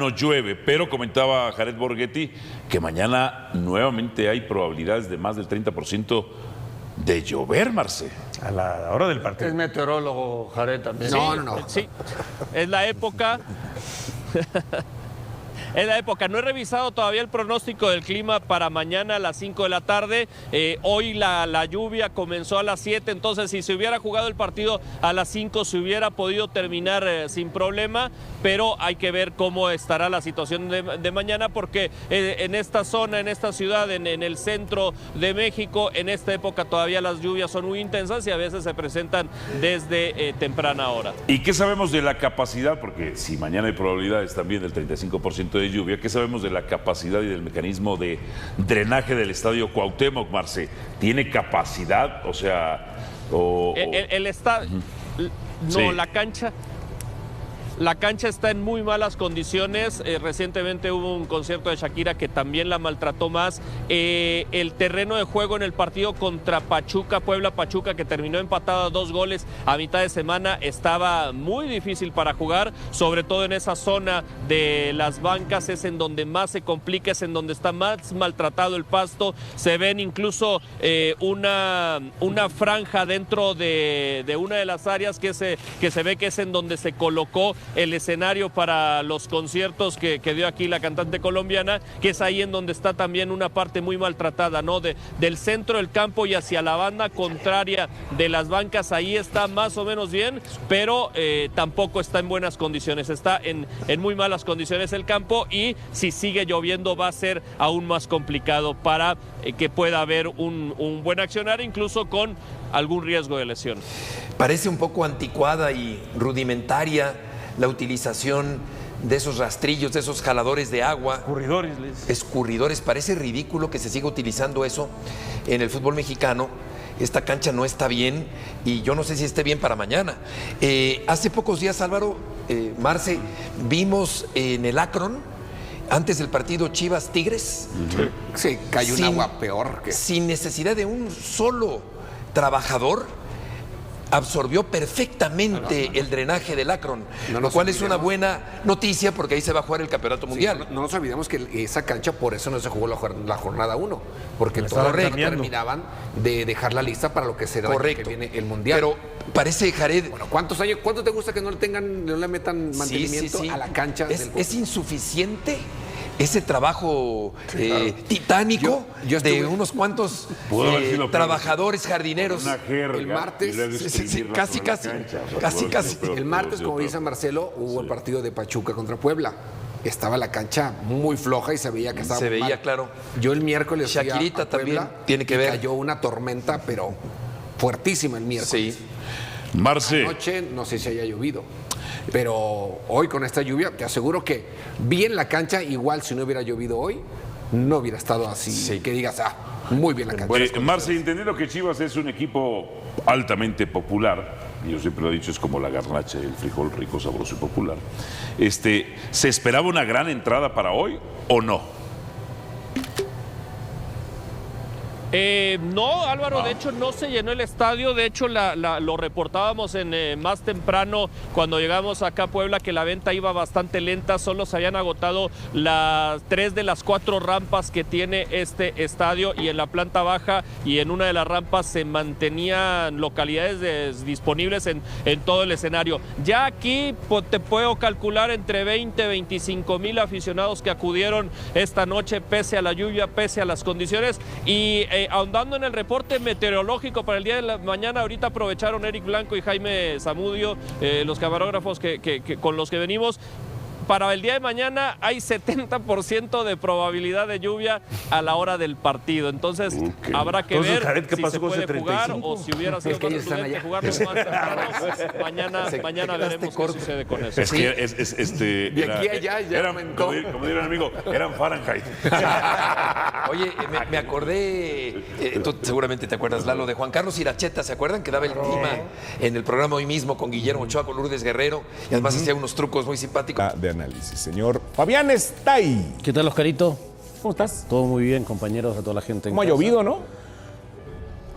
no llueve, pero comentaba Jared Borghetti que mañana nuevamente hay probabilidades de más del 30% de llover, Marce. A la hora del partido. Es meteorólogo, Jared, también. Sí, No. Sí, es la época. Es la época. No he revisado todavía el pronóstico del clima para mañana a las 5 de la tarde. Hoy la lluvia comenzó a las 7, entonces si se hubiera jugado el partido a las 5 se hubiera podido terminar sin problema, pero hay que ver cómo estará la situación de mañana, porque en esta zona, en esta ciudad, en el centro de México, en esta época todavía las lluvias son muy intensas y a veces se presentan desde temprana hora. ¿Y qué sabemos de la capacidad? Porque si mañana hay probabilidades también del 35% de lluvia, ¿qué sabemos de la capacidad y del mecanismo de drenaje del estadio Cuauhtémoc, Marce? ¿Tiene capacidad? O sea... El estadio... No, Sí. La cancha está en muy malas condiciones. Recientemente hubo un concierto de Shakira que también la maltrató más. El terreno de juego en el partido contra Pachuca, Puebla-Pachuca, que terminó empatado a 2 goles a mitad de semana, estaba muy difícil para jugar, sobre todo en esa zona de las bancas, es en donde más se complica, es en donde está más maltratado el pasto. Se ven incluso una franja dentro de una de las áreas que se ve que es en donde se colocó el escenario para los conciertos que dio aquí la cantante colombiana, que es ahí en donde está también una parte muy maltratada, ¿no? Del centro del campo y hacia la banda contraria de las bancas, ahí está más o menos bien, pero tampoco está en buenas condiciones, está en muy malas condiciones el campo, y si sigue lloviendo va a ser aún más complicado para que pueda haber un buen accionar, incluso con algún riesgo de lesión. Parece un poco anticuada y rudimentaria la utilización de esos rastrillos, de esos jaladores de agua. Escurridores, les. Escurridores. Parece ridículo que se siga utilizando eso en el fútbol mexicano. Esta cancha no está bien y yo no sé si esté bien para mañana. Hace pocos días, Álvaro, Marce, vimos en el Akron, antes del partido Chivas-Tigres, Sí, cayó un agua peor que... sin necesidad de un solo trabajador, absorbió perfectamente el drenaje del Akron, lo cual es una buena noticia porque ahí se va a jugar el campeonato mundial. No nos olvidemos que esa cancha por eso no se jugó la jornada 1, porque estaba todavía no cambiando. terminaban de dejarla lista para lo que será el año que viene el mundial. Pero parece, Jared, Bueno, ¿cuánto te gusta que no le metan mantenimiento a la cancha del fútbol? ¿Es insuficiente ese trabajo titánico Yo estuve- de unos cuantos Pudo haber sido trabajadores jardineros? Una jerga, el martes- y luego Sí, exprimirla casi, sobre la casi, cancha. O sea, casi, pudo haber casi. sido peor, El pudo martes, haber sido como peor. dice Marcelo, hubo el partido de Pachuca contra Puebla. Estaba la cancha muy floja y se veía que estaba Se muy veía, mal. claro. Yo el miércoles fui a Shakirita Puebla también tiene que y ver. cayó una tormenta, pero fuertísima el miércoles. Sí. Marce, Anoche no sé si haya llovido, pero hoy con esta lluvia te aseguro que bien la cancha, igual si no hubiera llovido hoy, no hubiera estado así, que digas, muy bien la cancha. Marce, entendiendo que Chivas es un equipo altamente popular, y yo siempre lo he dicho, es como la garnacha, el frijol rico, sabroso y popular, ¿se esperaba una gran entrada para hoy o no? No, Álvaro, de hecho no se llenó el estadio, de hecho lo reportábamos más temprano cuando llegamos acá a Puebla, que la venta iba bastante lenta, solo se habían agotado las 3 de las 4 rampas que tiene este estadio, y en la planta baja y en una de las rampas se mantenían localidades disponibles en todo el escenario. Ya aquí te puedo calcular entre 20 y 25 mil aficionados que acudieron esta noche pese a la lluvia, pese a las condiciones, y ahondando en el reporte meteorológico para el día de la mañana, ahorita aprovecharon Eric Blanco y Jaime Zamudio, los camarógrafos con los que venimos. Para el día de mañana hay 70% de probabilidad de lluvia a la hora del partido. Entonces habrá que Entonces, ver Jared, ¿qué si pasó se con ese puede jugar 35? o si hubiera sido Es que más ellos están prudente allá. jugarlo más temprano. Mañana veremos qué sucede con eso. Es que De aquí a allá ya eran, aumentó. como diría un amigo, eran Fahrenheit. Oye, me acordé, tú seguramente te acuerdas, Lalo, de Juan Carlos Iracheta, ¿se acuerdan? Que daba el clima en el programa hoy mismo con Guillermo Ochoa, con Lourdes Guerrero, y además hacía unos trucos muy simpáticos. De análisis, señor Fabián está ahí. ¿Qué tal, Oscarito? ¿Cómo estás? Todo muy bien, compañeros, a toda la gente. ¿Cómo ha llovido, no?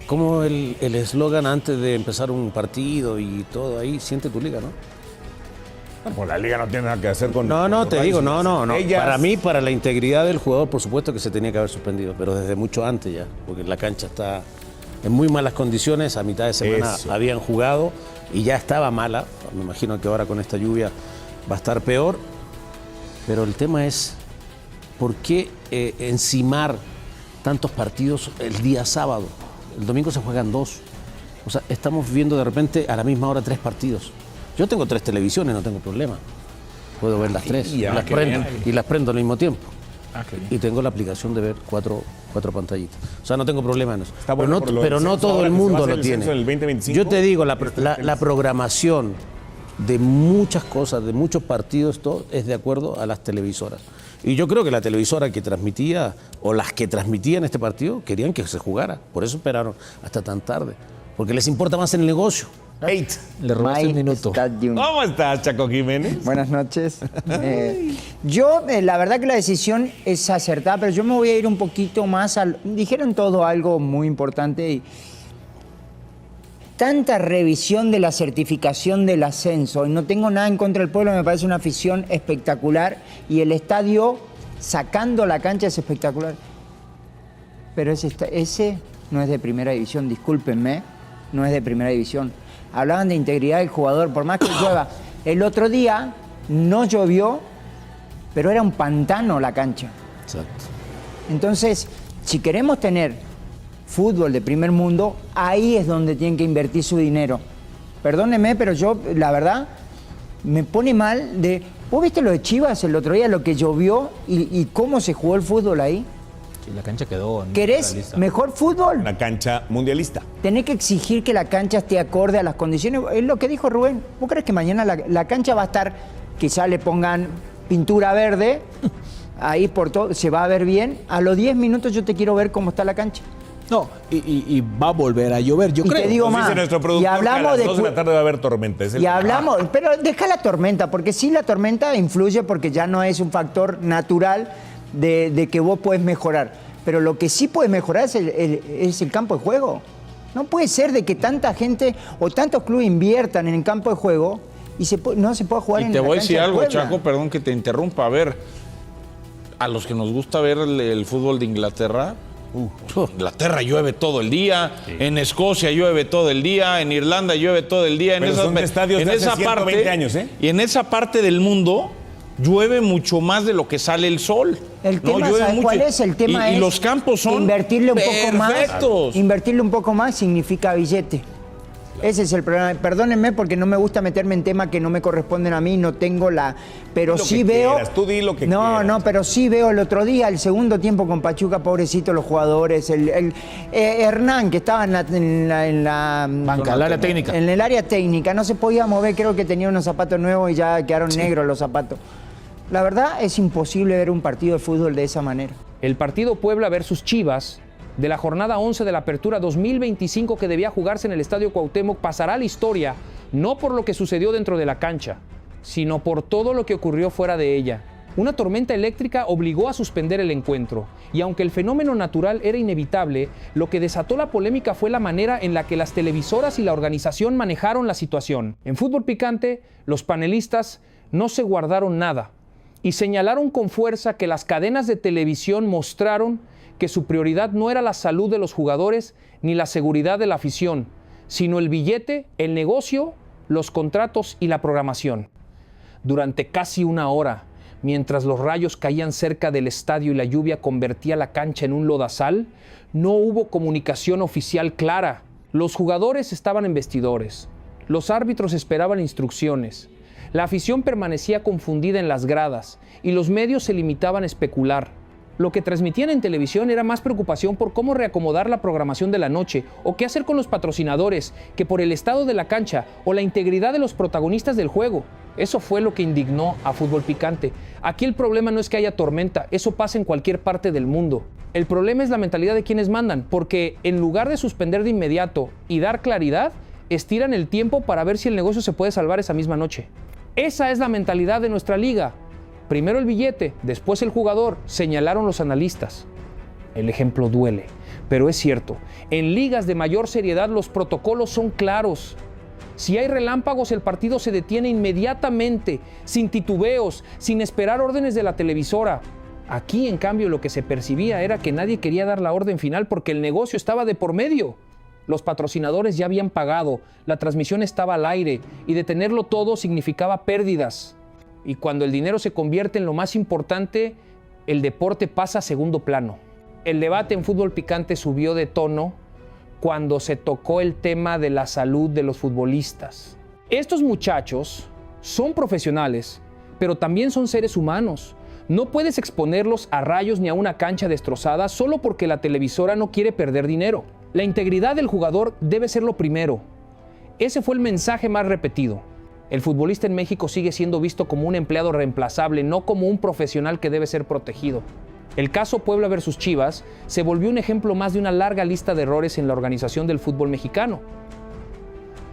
Como el eslogan antes de empezar un partido y todo ahí, siente tu liga, ¿no? Pues la liga no tiene nada que hacer con... No, te digo, no. Ellas- Para mí, para la integridad del jugador, por supuesto que se tenía que haber suspendido, pero desde mucho antes ya, porque la cancha está en muy malas condiciones, a mitad de semana Eso. habían jugado y ya estaba mala, me imagino que ahora con esta lluvia va a estar peor, pero el tema es, ¿por qué encimar tantos partidos el día sábado? El domingo se juegan 2. O sea, estamos viendo de repente a la misma hora 3 partidos. Yo tengo 3 televisiones, no tengo problema. Puedo ver las 3 ya, las qué prendo, bien. y las prendo al mismo tiempo. qué bien. Y tengo la aplicación de ver cuatro pantallitas. O sea, no tengo problema en eso. Está bueno por lo del pero no censo, todo ahora el que se va a mundo hacer lo el tiene. censo en el 2025. Yo te digo, la programación de muchas cosas, de muchos partidos, todo es de acuerdo a las televisoras. Y yo creo que la televisora que transmitía, o las que transmitían este partido, querían que se jugara. Por eso esperaron hasta tan tarde. Porque les importa más el negocio. Le robaste un minuto. ¿Cómo estás, Chaco Jiménez? Buenas noches. Yo, la verdad que la decisión es acertada, pero yo me voy a ir un poquito más al... Dijeron todo algo muy importante y... Tanta revisión de la certificación del ascenso, y no tengo nada en contra del pueblo, me parece una afición espectacular, y el estadio sacando la cancha es espectacular. Pero ese no es de primera división, discúlpenme, no es de primera división. Hablaban de integridad del jugador, por más que llueva. El otro día no llovió, pero era un pantano la cancha. Exacto. Entonces, si queremos tener fútbol de primer mundo, ahí es donde tienen que invertir su dinero. Perdóneme, pero yo, la verdad, me pone mal de... ¿Vos viste lo de Chivas el otro día, lo que llovió y cómo se jugó el fútbol ahí? Sí, la cancha quedó... ¿Querés mejor fútbol? Una cancha mundialista. Tenés que exigir que la cancha esté acorde a las condiciones. Es lo que dijo Rubén. ¿Vos crees que mañana la cancha va a estar, quizá le pongan pintura verde, ahí por todo, se va a ver bien? A los 10 minutos yo te quiero ver cómo está la cancha. No, y va a volver a llover, yo Y creo. te digo Nos más, dice nuestro productor y hablamos que a las de 2 de la tarde va a haber tormenta. Y hablamos, pero deja la tormenta, porque sí la tormenta influye porque ya no es un factor natural de que vos puedes mejorar. Pero lo que sí puedes mejorar es el campo de juego. No puede ser de que tanta gente o tantos clubes inviertan en el campo de juego y no se pueda jugar en la cancha. Y te voy a decir de algo, Puebla. Chaco, perdón que te interrumpa. A ver, a los que nos gusta ver el fútbol de Inglaterra, Inglaterra llueve todo el día, en Escocia llueve todo el día, en Irlanda llueve todo el día. Pero son estadios de hace 120 años, ¿eh? Y en esa parte del mundo llueve mucho más de lo que sale el sol. El tema, llueve ¿sabes mucho. cuál es? El tema y es los campos son invertirle un poco más. perfectos. Invertirle un poco más significa billete. Ese es el problema. Perdónenme porque no me gusta meterme en temas que no me corresponden a mí, no tengo la... Pero Di lo sí que veo... quieras, tú di lo que no, quieras. no, pero sí veo el otro día, el segundo tiempo con Pachuca, pobrecito los jugadores, Hernán, que estaba en la Banca, el área técnica. En el área técnica, no se podía mover, creo que tenía unos zapatos nuevos y ya quedaron negros los zapatos. La verdad es imposible ver un partido de fútbol de esa manera. El partido Puebla versus Chivas de la jornada 11 de la Apertura 2025 que debía jugarse en el Estadio Cuauhtémoc pasará a la historia no por lo que sucedió dentro de la cancha, sino por todo lo que ocurrió fuera de ella. Una tormenta eléctrica obligó a suspender el encuentro, y aunque el fenómeno natural era inevitable, lo que desató la polémica fue la manera en la que las televisoras y la organización manejaron la situación. En Fútbol Picante, los panelistas no se guardaron nada y señalaron con fuerza que las cadenas de televisión mostraron que su prioridad no era la salud de los jugadores ni la seguridad de la afición, sino el billete, el negocio, los contratos y la programación. Durante casi una hora, mientras los rayos caían cerca del estadio y la lluvia convertía la cancha en un lodazal, no hubo comunicación oficial clara. Los jugadores estaban en vestidores, los árbitros esperaban instrucciones, la afición permanecía confundida en las gradas y los medios se limitaban a especular. Lo que transmitían en televisión era más preocupación por cómo reacomodar la programación de la noche o qué hacer con los patrocinadores que por el estado de la cancha o la integridad de los protagonistas del juego. Eso fue lo que indignó a Fútbol Picante. Aquí el problema no es que haya tormenta, eso pasa en cualquier parte del mundo. El problema es la mentalidad de quienes mandan, porque en lugar de suspender de inmediato y dar claridad, estiran el tiempo para ver si el negocio se puede salvar esa misma noche. Esa es la mentalidad de nuestra liga. Primero el billete, después el jugador, señalaron los analistas. El ejemplo duele, pero es cierto. En ligas de mayor seriedad los protocolos son claros. Si hay relámpagos, el partido se detiene inmediatamente, sin titubeos, sin esperar órdenes de la televisora. Aquí, en cambio, lo que se percibía era que nadie quería dar la orden final porque el negocio estaba de por medio. Los patrocinadores ya habían pagado, la transmisión estaba al aire y detenerlo todo significaba pérdidas. Y cuando el dinero se convierte en lo más importante, el deporte pasa a segundo plano. El debate en Fútbol Picante subió de tono cuando se tocó el tema de la salud de los futbolistas. Estos muchachos son profesionales, pero también son seres humanos. No puedes exponerlos a rayos ni a una cancha destrozada solo porque la televisora no quiere perder dinero. La integridad del jugador debe ser lo primero. Ese fue el mensaje más repetido. El futbolista en México sigue siendo visto como un empleado reemplazable, no como un profesional que debe ser protegido. El caso Puebla versus Chivas se volvió un ejemplo más de una larga lista de errores en la organización del fútbol mexicano.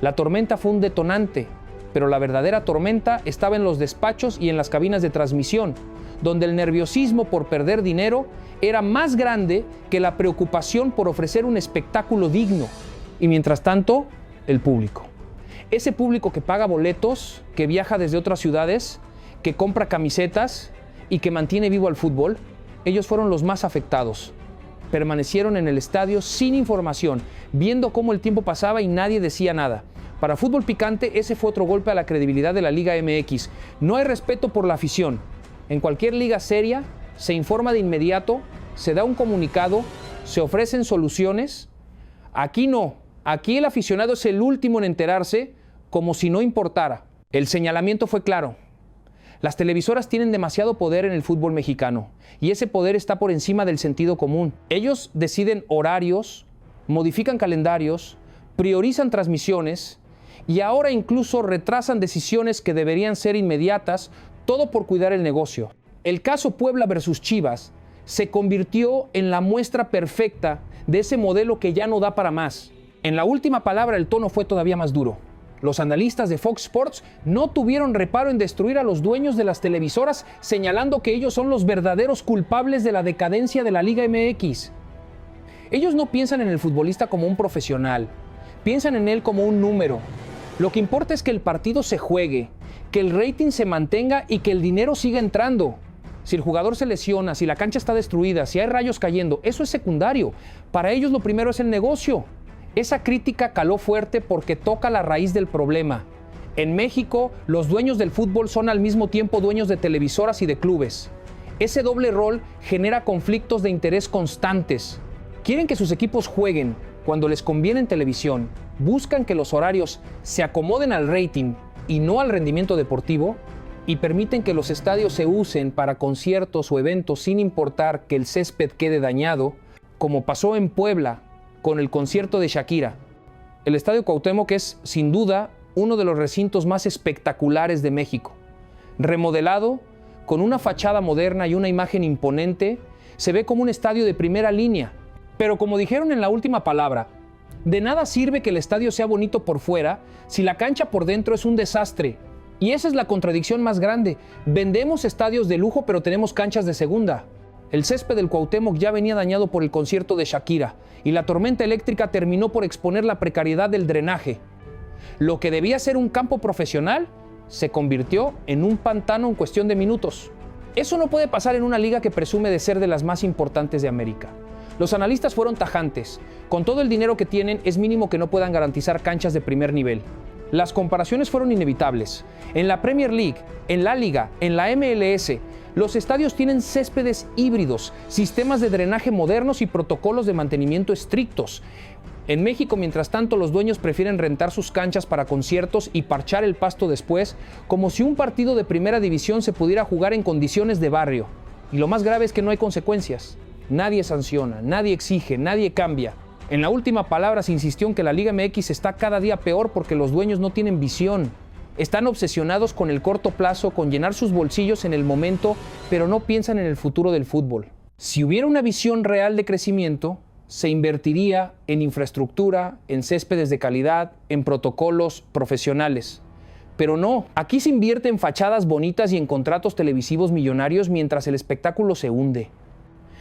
La tormenta fue un detonante, pero la verdadera tormenta estaba en los despachos y en las cabinas de transmisión, donde el nerviosismo por perder dinero era más grande que la preocupación por ofrecer un espectáculo digno. Y mientras tanto, el público. Ese público que paga boletos, que viaja desde otras ciudades, que compra camisetas y que mantiene vivo al fútbol, ellos fueron los más afectados. Permanecieron en el estadio sin información, viendo cómo el tiempo pasaba y nadie decía nada. Para Fútbol Picante, ese fue otro golpe a la credibilidad de la Liga MX. No hay respeto por la afición. En cualquier liga seria, se informa de inmediato, se da un comunicado, se ofrecen soluciones. Aquí no. Aquí el aficionado es el último en enterarse, como si no importara. El señalamiento fue claro. Las televisoras tienen demasiado poder en el fútbol mexicano y ese poder está por encima del sentido común. Ellos deciden horarios, modifican calendarios, priorizan transmisiones y ahora incluso retrasan decisiones que deberían ser inmediatas, todo por cuidar el negocio. El caso Puebla versus Chivas se convirtió en la muestra perfecta de ese modelo que ya no da para más. En la última palabra el tono fue todavía más duro. Los analistas de Fox Sports no tuvieron reparo en destruir a los dueños de las televisoras, señalando que ellos son los verdaderos culpables de la decadencia de la Liga MX. Ellos no piensan en el futbolista como un profesional, piensan en él como un número. Lo que importa es que el partido se juegue, que el rating se mantenga y que el dinero siga entrando. Si el jugador se lesiona, si la cancha está destruida, si hay rayos cayendo, eso es secundario. Para ellos lo primero es el negocio. Esa crítica caló fuerte porque toca la raíz del problema. En México, los dueños del fútbol son al mismo tiempo dueños de televisoras y de clubes. Ese doble rol genera conflictos de interés constantes. Quieren que sus equipos jueguen cuando les conviene en televisión, buscan que los horarios se acomoden al rating y no al rendimiento deportivo, y permiten que los estadios se usen para conciertos o eventos sin importar que el césped quede dañado, como pasó en Puebla con el concierto de Shakira. El Estadio Cuauhtémoc es, sin duda, uno de los recintos más espectaculares de México. Remodelado, con una fachada moderna y una imagen imponente, se ve como un estadio de primera línea. Pero como dijeron en la última palabra, de nada sirve que el estadio sea bonito por fuera si la cancha por dentro es un desastre. Y esa es la contradicción más grande. Vendemos estadios de lujo, pero tenemos canchas de segunda. El césped del Cuauhtémoc ya venía dañado por el concierto de Shakira y la tormenta eléctrica terminó por exponer la precariedad del drenaje. Lo que debía ser un campo profesional se convirtió en un pantano en cuestión de minutos. Eso no puede pasar en una liga que presume de ser de las más importantes de América. Los analistas fueron tajantes. Con todo el dinero que tienen, es mínimo que no puedan garantizar canchas de primer nivel. Las comparaciones fueron inevitables. En la Premier League, en la Liga, en la MLS, los estadios tienen céspedes híbridos, sistemas de drenaje modernos y protocolos de mantenimiento estrictos. En México, mientras tanto, los dueños prefieren rentar sus canchas para conciertos y parchar el pasto después, como si un partido de primera división se pudiera jugar en condiciones de barrio. Y lo más grave es que no hay consecuencias. Nadie sanciona, nadie exige, nadie cambia. En la última palabra se insistió en que la Liga MX está cada día peor porque los dueños no tienen visión. Están obsesionados con el corto plazo, con llenar sus bolsillos en el momento, pero no piensan en el futuro del fútbol. Si hubiera una visión real de crecimiento, se invertiría en infraestructura, en céspedes de calidad, en protocolos profesionales. Pero no, aquí se invierte en fachadas bonitas y en contratos televisivos millonarios mientras el espectáculo se hunde.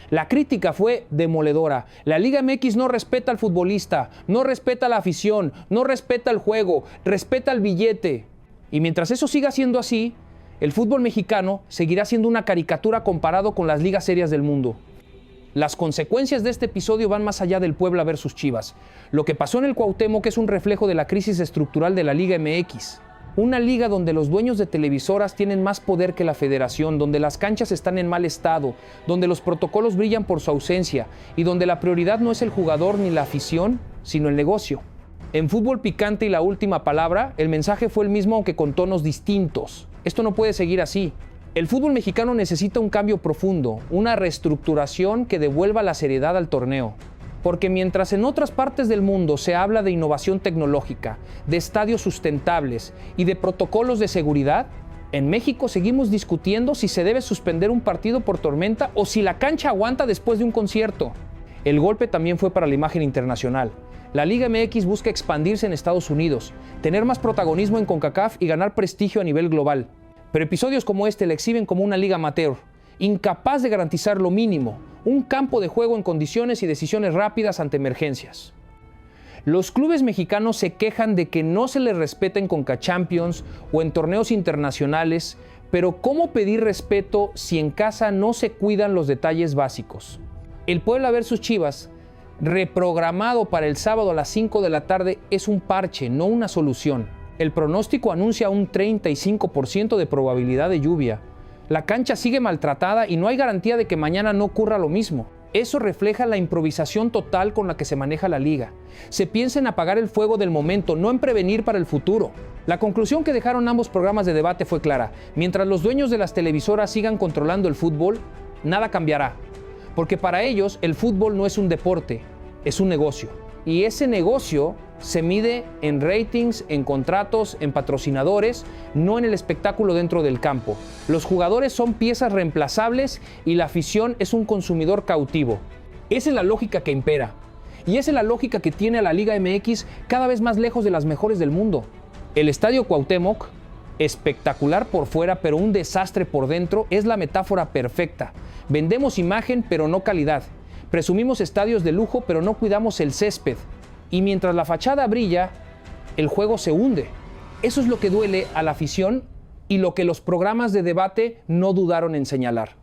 La crítica fue demoledora. La Liga MX no respeta al futbolista, no respeta a la afición, no respeta el juego, respeta el billete. Y mientras eso siga siendo así, el fútbol mexicano seguirá siendo una caricatura comparado con las ligas serias del mundo. Las consecuencias de este episodio van más allá del Puebla versus Chivas. Lo que pasó en el Cuauhtémoc es un reflejo de la crisis estructural de la Liga MX. Una liga donde los dueños de televisoras tienen más poder que la federación, donde las canchas están en mal estado, donde los protocolos brillan por su ausencia y donde la prioridad no es el jugador ni la afición, sino el negocio. En Fútbol Picante y La Última Palabra, el mensaje fue el mismo aunque con tonos distintos. Esto no puede seguir así. El fútbol mexicano necesita un cambio profundo, una reestructuración que devuelva la seriedad al torneo. Porque mientras en otras partes del mundo se habla de innovación tecnológica, de estadios sustentables y de protocolos de seguridad, en México seguimos discutiendo si se debe suspender un partido por tormenta o si la cancha aguanta después de un concierto. El golpe también fue para la imagen internacional. La Liga MX busca expandirse en Estados Unidos, tener más protagonismo en CONCACAF y ganar prestigio a nivel global. Pero episodios como este la exhiben como una liga amateur, incapaz de garantizar lo mínimo, un campo de juego en condiciones y decisiones rápidas ante emergencias. Los clubes mexicanos se quejan de que no se les respeta en CONCACHAMPIONS o en torneos internacionales, pero ¿cómo pedir respeto si en casa no se cuidan los detalles básicos? El Puebla versus Chivas, reprogramado para el sábado a las 5 de la tarde, es un parche, no una solución. El pronóstico anuncia un 35% de probabilidad de lluvia. La cancha sigue maltratada y no hay garantía de que mañana no ocurra lo mismo. Eso refleja la improvisación total con la que se maneja la liga. Se piensa en apagar el fuego del momento, no en prevenir para el futuro. La conclusión que dejaron ambos programas de debate fue clara. Mientras los dueños de las televisoras sigan controlando el fútbol, nada cambiará. Porque para ellos el fútbol no es un deporte, es un negocio. Y ese negocio se mide en ratings, en contratos, en patrocinadores, no en el espectáculo dentro del campo. Los jugadores son piezas reemplazables y la afición es un consumidor cautivo. Esa es la lógica que impera. Y esa es la lógica que tiene a la Liga MX cada vez más lejos de las mejores del mundo. El Estadio Cuauhtémoc, espectacular por fuera, pero un desastre por dentro, es la metáfora perfecta. Vendemos imagen, pero no calidad. Presumimos estadios de lujo, pero no cuidamos el césped. Y mientras la fachada brilla, el juego se hunde. Eso es lo que duele a la afición y lo que los programas de debate no dudaron en señalar.